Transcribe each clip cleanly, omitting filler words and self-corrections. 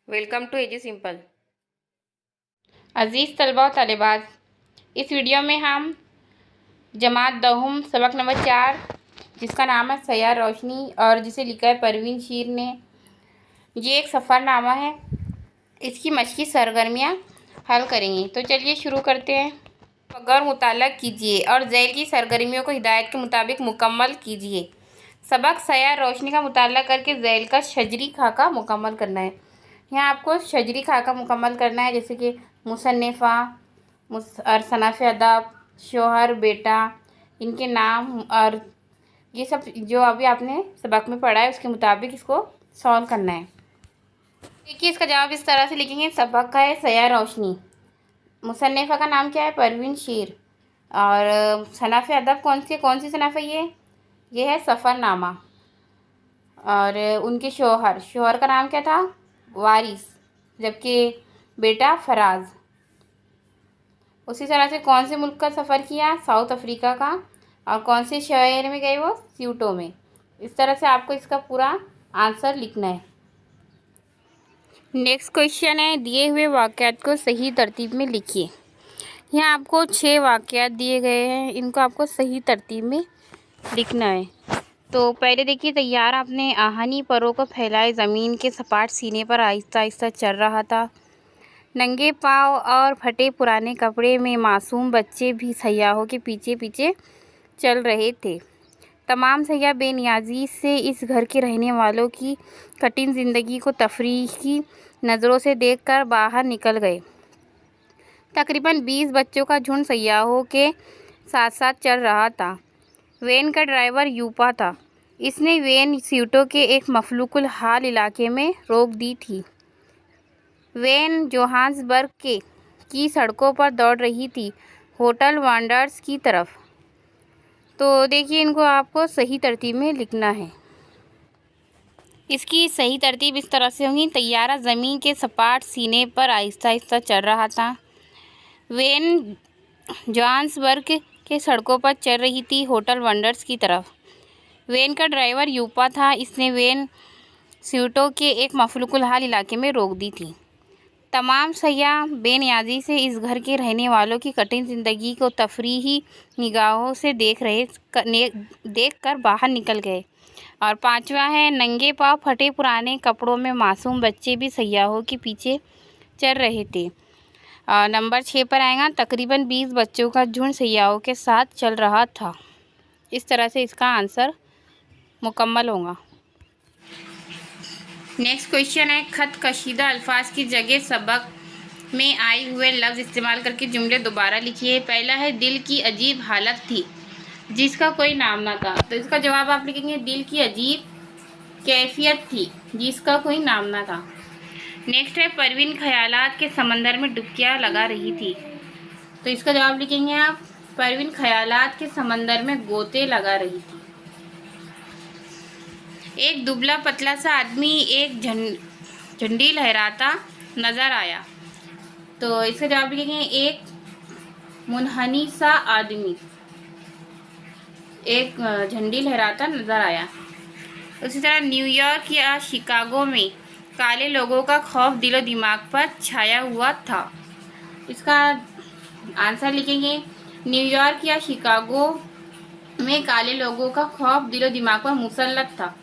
Welcome to AG simple. अजीज़ तलबा और तालिबात, इस वीडियो में हम जमात दहुम सबक नंबर 4 जिसका नाम है सयार रोशनी और जिसे लिखा है परवीन शीर ने, ये एक सफ़रनामा है। इसकी मशक़ी सरगर्मियाँ हल करेंगे। तो चलिए शुरू करते हैं। गौर मुताला कीजिए और झैल की सरगर्मियों को हिदायत के मुताबिक मुकम्मल कीजिए। सबक सयार रोशनी का मुताला करके झैल का शजरी खाका मुकम्मल करना है। यहाँ आपको शजरी खाका मुकम्मल करना है, जैसे कि मुसन्निफ़ा और सनाफ़ अदब, शोहर, बेटा, इनके नाम और ये सब जो अभी आपने सबक में पढ़ा है उसके मुताबिक इसको सॉल्व करना है। देखिए इसका जवाब इस तरह से लिखेंगे। सबक का है सयार रोशनी, मुसन्निफ़ा का नाम क्या है? परवीन शीर। और सनाफ़ अदब कौन सी सनाफ़ा ये है सफ़रनामा। और उनके शोहर का नाम क्या था? वारिस। जबकि बेटा फराज। उसी तरह से कौन से मुल्क का सफ़र किया? साउथ अफ्रीका का। और कौन से शहर में गए? वो स्यूटो में। इस तरह से आपको इसका पूरा आंसर लिखना है। नेक्स्ट क्वेश्चन है, दिए हुए वाक़यात को सही तरतीब में लिखिए। यहाँ आपको 6 वाक़यात दिए गए हैं, इनको आपको सही तरतीब में लिखना है। तो पहले देखिए, तैयारा अपने आहनी परों को फैलाए ज़मीन के सपाट सीने पर आहिस्ता आहिस्ता चल रहा था। नंगे पाँव और फटे पुराने कपड़े में मासूम बच्चे भी सयाहों के पीछे पीछे चल रहे थे। तमाम सयाह बेनियाजी से इस घर के रहने वालों की कठिन ज़िंदगी को तफरीही नज़रों से देखकर बाहर निकल गए। तकरीबन 20 बच्चों का झुंड सयाहों के साथ साथ चल रहा था। वैन का ड्राइवर यूपा था। इसने वैन स्यूटो के एक मफलूकुल हाल इलाके में रोक दी थी। वैन जोहान्सबर्ग की सड़कों पर दौड़ रही थी, होटल वांडर्स की तरफ। तो देखिए, इनको आपको सही तरतीब में लिखना है। इसकी सही तरतीब इस तरह से होगी। तैयारा ज़मीन के सपाट सीने पर आहिस्ता आहिस्ता चल रहा था। वैन जोहान्सबर्ग के सड़कों पर चल रही थी, होटल वंडर्स की तरफ। वैन का ड्राइवर यूपा था। इसने वैन स्यूटो के एक मफलूकुल हाल इलाके में रोक दी थी। तमाम सयाह बेनियाजी से इस घर के रहने वालों की कठिन ज़िंदगी को तफरीही निगाहों से देखकर बाहर निकल गए। और 5वां है, नंगे पाँव फटे पुराने कपड़ों में मासूम बच्चे भी सयाहों के पीछे चल रहे थे। नंबर 6 पर आएगा, तकरीबन 20 बच्चों का झुंड सयाहों के साथ चल रहा था। इस तरह से इसका आंसर मुकम्मल होगा। नेक्स्ट क्वेश्चन है, खत कशीदा अल्फाज की जगह सबक में आए हुए लफ्ज़ इस्तेमाल करके जुमले दोबारा लिखिए। पहला है, दिल की अजीब हालत थी जिसका कोई नाम ना था। तो इसका जवाब आप लिखेंगे, दिल की अजीब कैफियत थी जिसका कोई नाम ना था। नेक्स्ट है, परवीन ख्यालात के समंदर में डुबकियां लगा रही थी। तो इसका जवाब लिखेंगे आप, परवीन ख्यालात के समंदर में गोते लगा रही थी। एक दुबला पतला सा आदमी एक झंडी लहराता नज़र आया। तो इसका जवाब लिखेंगे, एक मुनहनी सा आदमी एक झंडी लहराता नज़र आया। उसी तरह न्यूयॉर्क या शिकागो में काले लोगों का खौफ दिलो दिमाग पर छाया हुआ था। इसका आंसर लिखेंगे, न्यूयॉर्क या शिकागो में काले लोगों का खौफ दिलो दिमाग पर मुसल्लत था।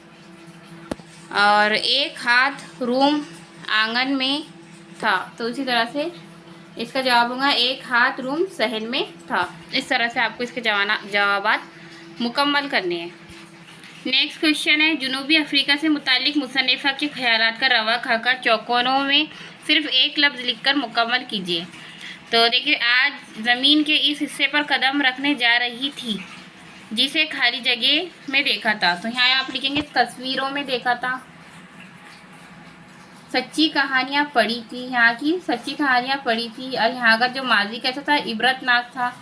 और एक हाथ रूम आंगन में था। तो उसी तरह से इसका जवाब होगा, एक हाथ रूम शहर में था। इस तरह से आपको इसके जवाबात मुकम्मल करने हैं। नेक्स्ट क्वेश्चन है, जनूबी अफ्रीका से मुतालिक मुसन्निफ़ा के ख्यालात का रवा खाका चौकोरों में सिर्फ एक लफ्ज़ लिखकर मुकम्मल कीजिए। तो देखिए, आज ज़मीन के इस हिस्से पर कदम रखने जा रही थी जिसे खाली जगह में देखा था। तो यहाँ आप लिखेंगे, तस्वीरों में देखा था। सच्ची कहानियाँ पढ़ी थी, यहाँ की सच्ची कहानियाँ पढ़ी थी। और यहाँ का जो माजी कैसा था? इबरतनाक था।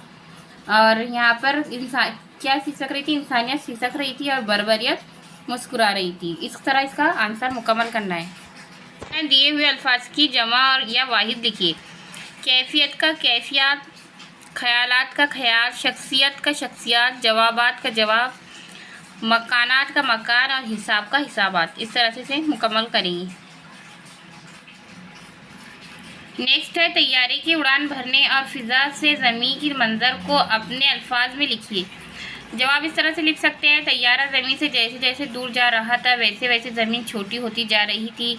और यहाँ पर इंसान क्या सिसक रही थी? इंसानियत सिसक रही थी और बर्बरियत मुस्कुरा रही थी। इस तरह इसका आंसर मुकम्मल करना है। दिए हुए अल्फाज की जमा और या वाहिद लिखिए। कैफियत का कैफियत, ख्यालात का ख्याल, शख्सियत का शख्सियत, जवाबात का जवाब, मकानात का मकान और हिसाब का हिसाबात। इस तरह से मुकम्मल करेंगे। नेक्स्ट है तैयारे की उड़ान भरने और फिजा से ज़मीन की मंजर को अपने अल्फाज में लिखिए। जवाब इस तरह से लिख सकते हैं, तैयारा ज़मीन से जैसे जैसे दूर जा रहा था वैसे वैसे ज़मीन छोटी होती जा रही थी।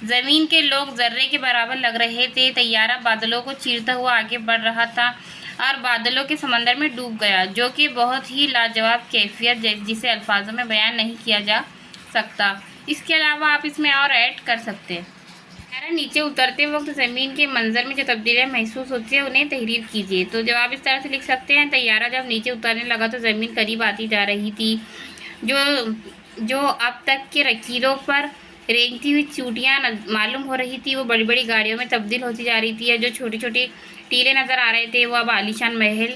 ज़मीन के लोग जर्रे के बराबर लग रहे थे। तैयारा बादलों को चीरता हुआ आगे बढ़ रहा था और बादलों के समंदर में डूब गया, जो कि बहुत ही लाजवाब कैफियत जिसे अल्फाजों में बयान नहीं किया जा सकता। इसके अलावा आप इसमें और ऐड कर सकते हैं। तैयारा नीचे उतरते वक्त ज़मीन के मंजर में जो तब्दीलियाँ महसूस होती है उन्हें तहरीर कीजिए। तो जवाब इस तरह से लिख सकते हैं, तैयारा जब नीचे उतरने लगा तो ज़मीन करीब आती जा रही थी। जो अब तक के रकीलों पर रेंगती हुई चूटियाँ मालूम हो रही थी वो बड़ी बड़ी गाड़ियों में तब्दील होती जा रही थी। जो छोटी छोटी टीले नज़र आ रहे थे वो अब आलीशान महल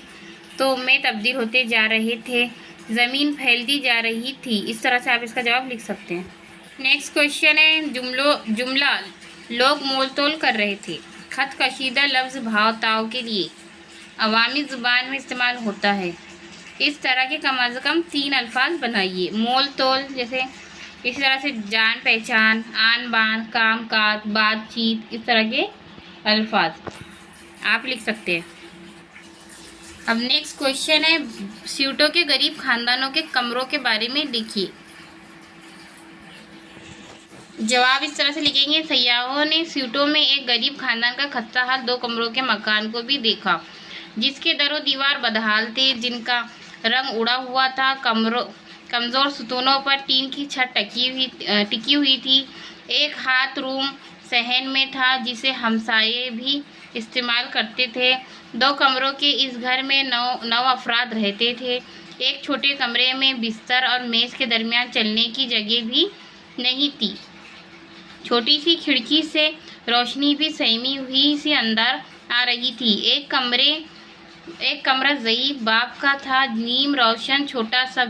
तो में तब्दील होते जा रहे थे। ज़मीन फैलती जा रही थी। इस तरह से आप इसका जवाब लिख सकते हैं। नेक्स्ट क्वेश्चन है, जुमला लोग मोल तोल कर रहे थे। खत कशीदा लफ्ज़ भाव ताव के लिए अवामी ज़ुबान में इस्तेमाल होता है। इस तरह के कम अज़ कम 3 अल्फाज बनाइए। मोल तोल जैसे इसी तरह से जान पहचान, आन बान, काम काज, बातचीत, इस तरह के अल्फाज आप लिख सकते हैं। अब नेक्स्ट क्वेश्चन है, स्यूटों के गरीब खानदानों के कमरों के बारे में लिखिए। जवाब इस तरह से लिखेंगे, सयाहों ने स्यूटों में एक गरीब खानदान का खस्ता हाल 2 कमरों के मकान को भी देखा, जिसके दरो दीवार बदहाल थे, जिनका रंग उड़ा हुआ था। कमज़ोर सुतूनों पर टीन की छत टिकी हुई थी। एक हाथ रूम सहन में था जिसे हमसाये भी इस्तेमाल करते थे। 2 कमरों के इस घर में 9 अफराद रहते थे। एक छोटे कमरे में बिस्तर और मेज़ के दरमियान चलने की जगह भी नहीं थी। छोटी सी खिड़की से रोशनी भी सहमी हुई सी अंदर आ रही थी। एक कमरा ज़ईफ़ बाप का था, नीम रोशन छोटा सा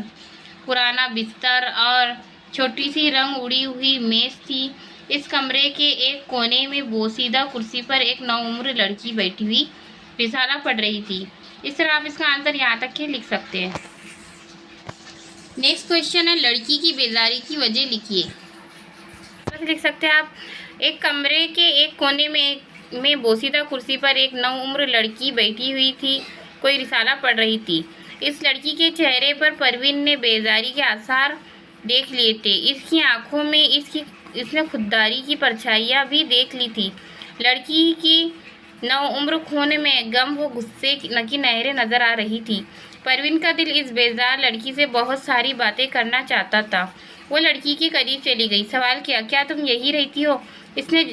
पुराना बिस्तर और छोटी सी रंग उड़ी हुई मेज़ थी। इस कमरे के एक कोने में बोसीदा कुर्सी पर एक नौउम्र लड़की बैठी हुई रिसाला पढ़ रही थी। इस तरह आप इसका आंसर यहाँ तक के लिख सकते हैं। नेक्स्ट क्वेश्चन है, लड़की की बेजारी की वजह लिखिए। लिख सकते हैं आप, एक कमरे के एक कोने में बोसीदा कुर्सी पर एक नौउम्र लड़की बैठी हुई थी, कोई रिसाला पढ़ रही थी। इस लड़की के चेहरे पर परवीन ने बेजारी के आसार देख लिए थे। इसकी आंखों में इसने खुददारी की परछाइयाँ भी देख ली थी। लड़की की नौउम्र खून में गम व गुस्से की नहरें नजर आ रही थी। परवीन का दिल इस बेजार लड़की से बहुत सारी बातें करना चाहता था। वो लड़की के करीब चली गई, सवाल किया, क्या तुम यही रहती हो? इसने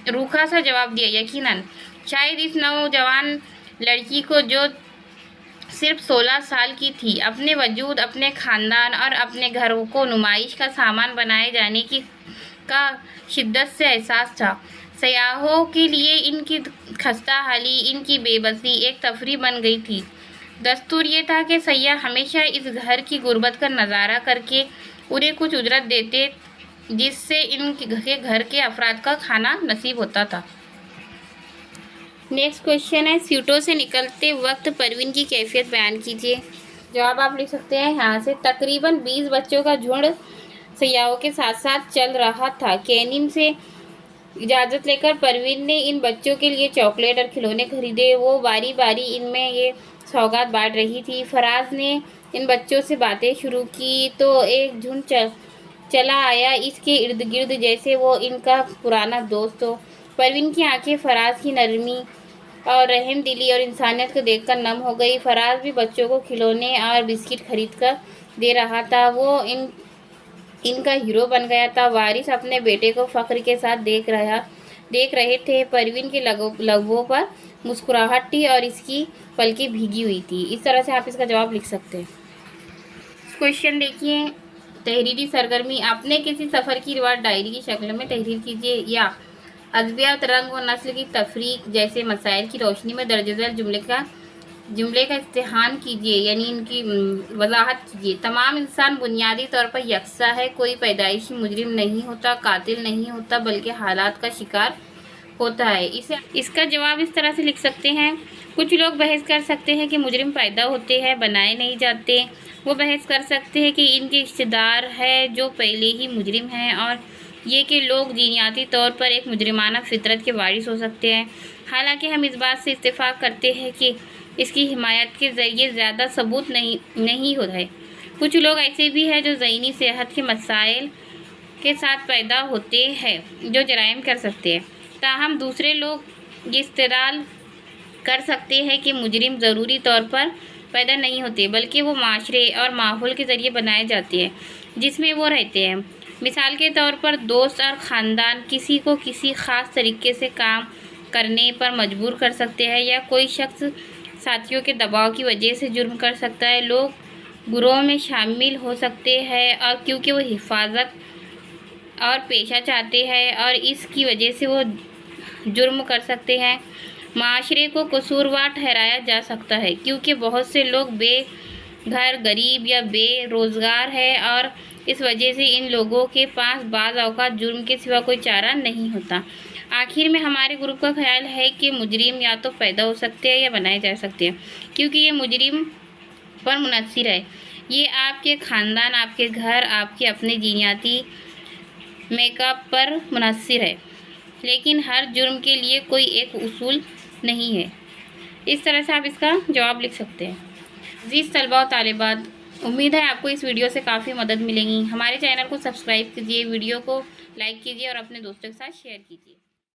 रूखा सा जवाब दिया, यकीनन। शायद इस नौजवान लड़की को, जो सिर्फ 16 साल की थी, अपने वजूद, अपने ख़ानदान और अपने घर को नुमाइश का सामान बनाए जाने का शिद्दत से एहसास था। सयाहों के लिए इनकी खस्ता हाली, इनकी बेबसी एक तफरी बन गई थी। दस्तूर ये था कि सयाह हमेशा इस घर की गुर्बत का नज़ारा करके उन्हें कुछ उजरत देते, जिससे इनके घर के अफराद का खाना नसीब होता था। नेक्स्ट क्वेश्चन है, सीटों से निकलते वक्त परवीन की कैफियत बयान कीजिए। जवाब आप लिख सकते हैं यहाँ से, तकरीबन 20 बच्चों का झुंड सयाहों के साथ साथ चल रहा था। कैनिन से इजाज़त लेकर परवीन ने इन बच्चों के लिए चॉकलेट और खिलौने खरीदे। वो बारी बारी इनमें ये सौगात बांट रही थी। फराज ने इन बच्चों से बातें शुरू की तो एक झुंड चला आया इसके इर्द गिर्द, जैसे वो इनका पुराना दोस्त हो। परवीन की आंखें फराज की नरमी और रहम दिली और इंसानियत को देखकर नम हो गई। फराज भी बच्चों को खिलौने और बिस्किट खरीद कर दे रहा था। वो इनका हीरो बन गया था। वारिस अपने बेटे को फ़ख्र के साथ देख रहे थे। परवीन के लबों पर मुस्कुराहट थी और इसकी पलकें भीगी हुई थी। इस तरह से आप इसका जवाब लिख सकते हैं। क्वेश्चन देखिए, तहरीरी सरगर्मी, अपने किसी सफ़र की रिवायत डायरी की शक्ल में तहरीर कीजिए या अदबियात, रंग व नस्ल की तफरीक जैसे मसाइल की रोशनी में दर्जज़ैल जुमले का इम्तिहान कीजिए, यानी इनकी वजाहत कीजिए। तमाम इंसान बुनियादी तौर पर यकसा है। कोई पैदाइशी मुजरिम नहीं होता, कातिल नहीं होता, बल्कि हालात का शिकार होता है। इसका जवाब इस तरह से लिख सकते हैं, कुछ लोग बहस कर सकते हैं कि मुजरिम पैदा होते हैं, बनाए नहीं जाते। वो बहस कर सकते हैं कि इनके रिश्तेदार है जो पहले ही मुजरिम हैं, और ये कि लोग जीनियाती तौर पर एक मुजरिमाना फितरत के वारिस हो सकते हैं। हालांकि हम इस बात से इत्तेफाक करते हैं कि इसकी हिमायत के ज़रिए ज़्यादा सबूत नहीं होता है। कुछ लोग ऐसे भी हैं जो ज़हनी सेहत के मसाइल के साथ पैदा होते हैं जो जराइम कर सकते हैं। ताहम दूसरे लोग इस्तेदलाल कर सकते हैं कि मुजरिम ज़रूरी तौर पर पैदा नहीं होते, बल्कि वो माशरे और माहौल के ज़रिए बनाए जाते हैं जिसमें वो रहते हैं। मिसाल के तौर पर दोस्त और ख़ानदान किसी को किसी ख़ास तरीके से काम करने पर मजबूर कर सकते हैं, या कोई शख्स साथियों के दबाव की वजह से जुर्म कर सकता है। लोग गुरोह में शामिल हो सकते हैं और क्योंकि वो हिफाजत और पेशा चाहते हैं और इसकी वजह से वो जुर्म कर सकते हैं। माशरे को कसूरवार ठहराया जा सकता है क्योंकि बहुत से लोग बेघर, गरीब या बेरोज़गार हैं और इस वजह से इन लोगों के पास बाज़ औक़ात जुर्म के सिवा कोई चारा नहीं होता। आखिर में हमारे ग्रुप का ख्याल है कि मुजरिम या तो पैदा हो सकते हैं या बनाए जा सकते हैं, क्योंकि ये मुजरिम पर मुनहसर है। ये आपके ख़ानदान, आपके घर, आपके अपने जीनियाती मेकअप पर मुनहसर है, लेकिन हर जुर्म के लिए कोई एक उसूल नहीं है। इस तरह से आप इसका जवाब लिख सकते हैं। अज़ीज़ तलबा और तालिबात, उम्मीद है आपको इस वीडियो से काफ़ी मदद मिलेगी। हमारे चैनल को सब्सक्राइब कीजिए, वीडियो को लाइक कीजिए और अपने दोस्तों के साथ शेयर कीजिए।